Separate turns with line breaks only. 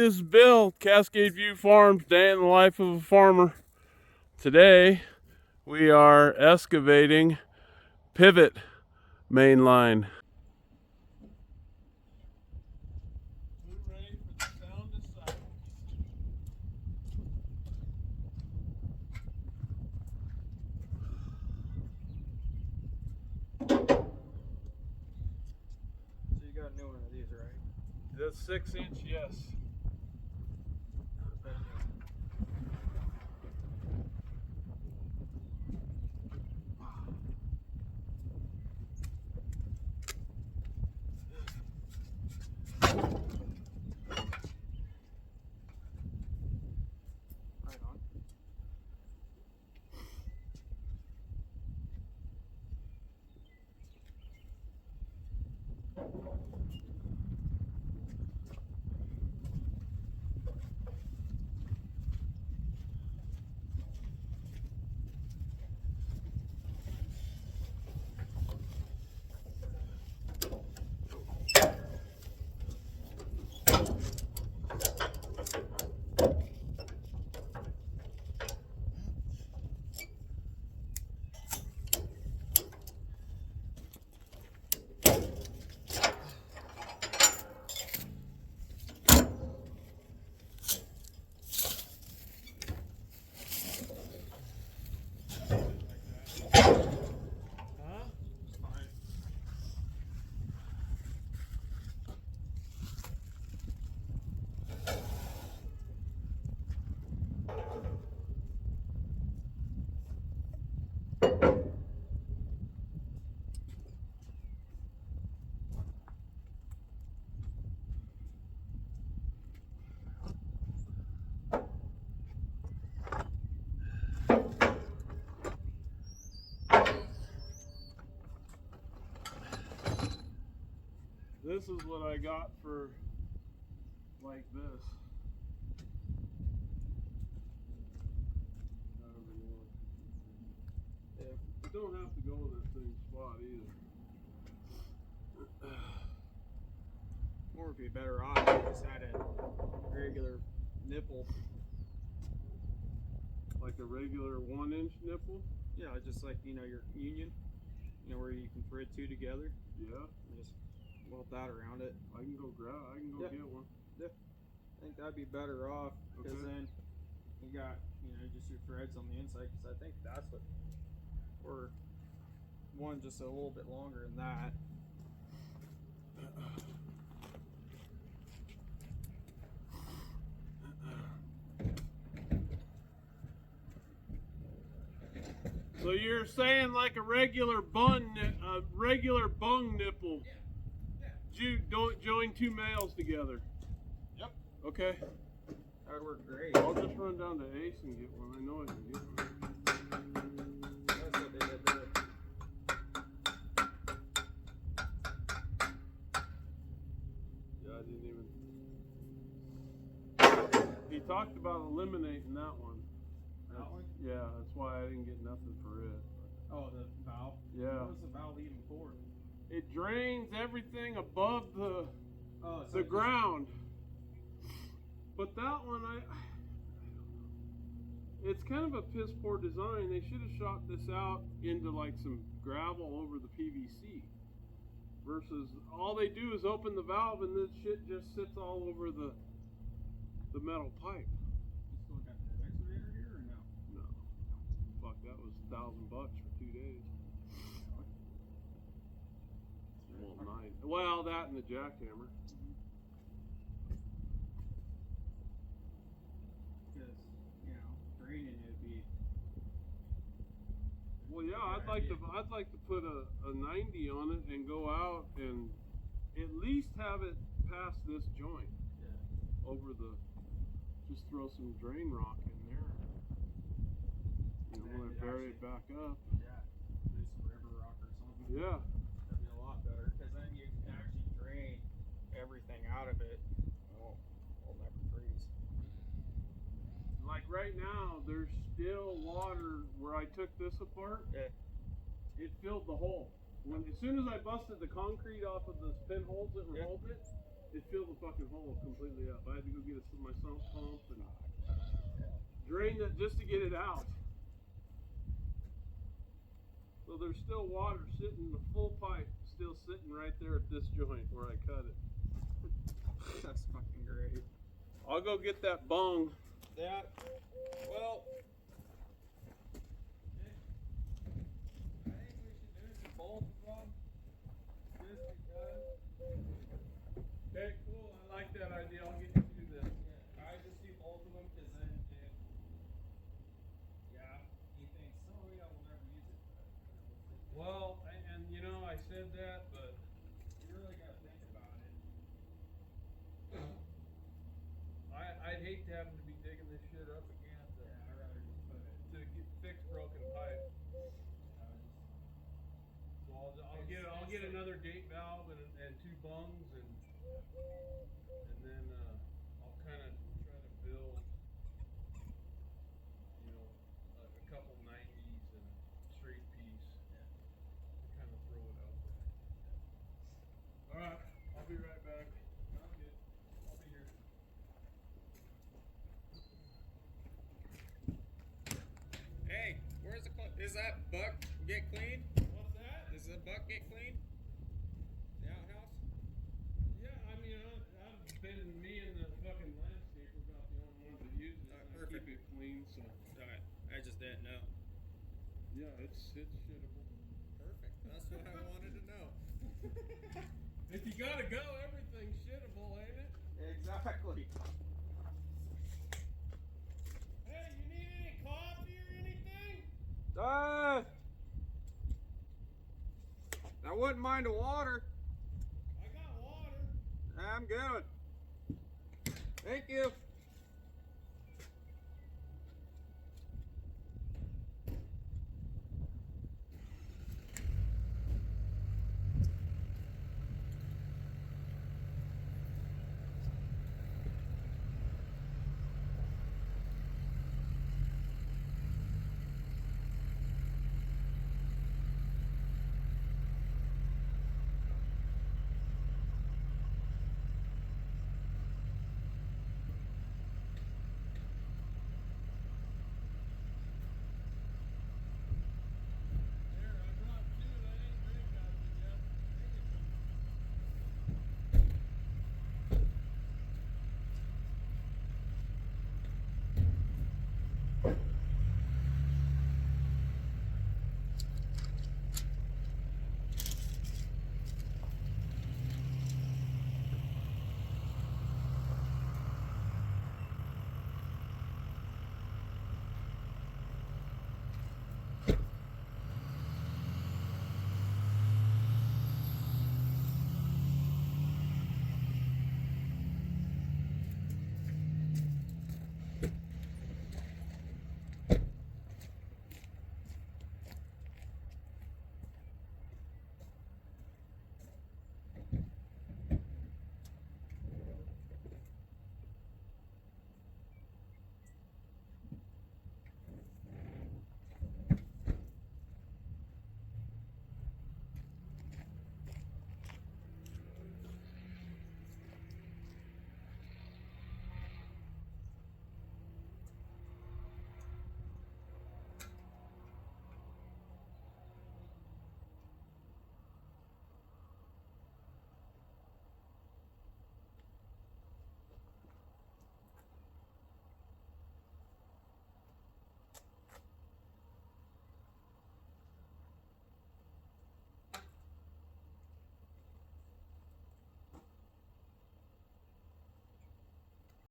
this is Bill, Cascade View Farms, day in the life of a farmer. Today, we are excavating pivot main line. Ready for the sound of silence.
So you got a new one of these, right?
That's 6-inch, yes.
Right on.
This is what I got for like this.
Yeah.
You don't have to go in that same spot either.
Or would be better off if you just had a regular nipple.
Like a regular 1-inch nipple?
Yeah, just like, you know, your union. You know, where you can thread two together.
Yeah.
And just weld that around it.
I can go get one.
Yeah. I think that'd be better off, because then you got, you know, just your threads on the inside, because I think that's what, or one just a little bit longer than that.
So you're saying like a regular bung nipple?
Yeah.
Don't join two males together.
Yep.
Okay.
That would work great.
I'll just run down to Ace and get one. I know I can get one.
That's what they did there.
Yeah, I didn't even. He talked about eliminating that one.
That one?
Yeah, that's why I didn't get nothing for it.
Oh, the valve?
Yeah.
What was the valve even for?
It drains everything above the
So
ground. But that one, it's kind of a piss poor design. They should have shot this out into like some gravel over the PVC. Versus all they do is open the valve and this shit just sits all over the metal pipe.
You still got the excavator here or no?
No. Fuck, that was $1,000 for 2 days. Well, 9. Well, that and the jackhammer.
Because, you know, draining it would be.
Well, yeah, I'd like to put a 90 on it and go out and at least have it past this joint.
Yeah.
Over the, just throw some drain rock in there. You know, when I bury it back up.
Yeah. Do some river rock or something.
Yeah.
That'd be a lot better, because then you can actually drain everything out of it. It'll never freeze.
Like right now, there's still water where I took this apart.
Yeah.
It filled the hole. As soon as I busted the concrete off of the pinholes that were holding it, it filled the fucking hole completely up. I had to go get my sump pump and drain it just to get it out. So there's still water sitting, the full pipe still sitting right there at this joint where I cut it.
That's fucking great.
I'll go get that bung.
Yeah. Well, I think we should do some both of them. Just because.
Okay, cool. I like that idea. I'll get you to do that.
Yeah, I just do both of them because then if, yeah, he thinks, oh yeah, we'll never use it.
Well, and you know, I said that, but
You really gotta think about it.
I'd hate to have him to be digging this shit up again
Yeah, I'd rather just put it.
to get fix broken pipe. So I'll get another gate valve and two bungs and then I'll kind of try to build, you know, a couple 90s and a straight piece. Kind of throw it out there. All right, I'll be right back.
I'm good. I'll be here. Hey, where's the is that buck get clean?
What's that?
Does the buck get clean? The outhouse?
Yeah, I mean, I've been me and the fucking landscaper about the only ones that use it.
Alright,
I
perfect.
keep it clean, so
Alright, I just didn't know.
yeah, it's shittable.
Perfect. That's what I wanted to know.
If you gotta go, everything's shittable, ain't it?
Exactly.
Hey, you need any coffee or anything?
I wouldn't mind the water.
I got water.
I'm good. Thank you.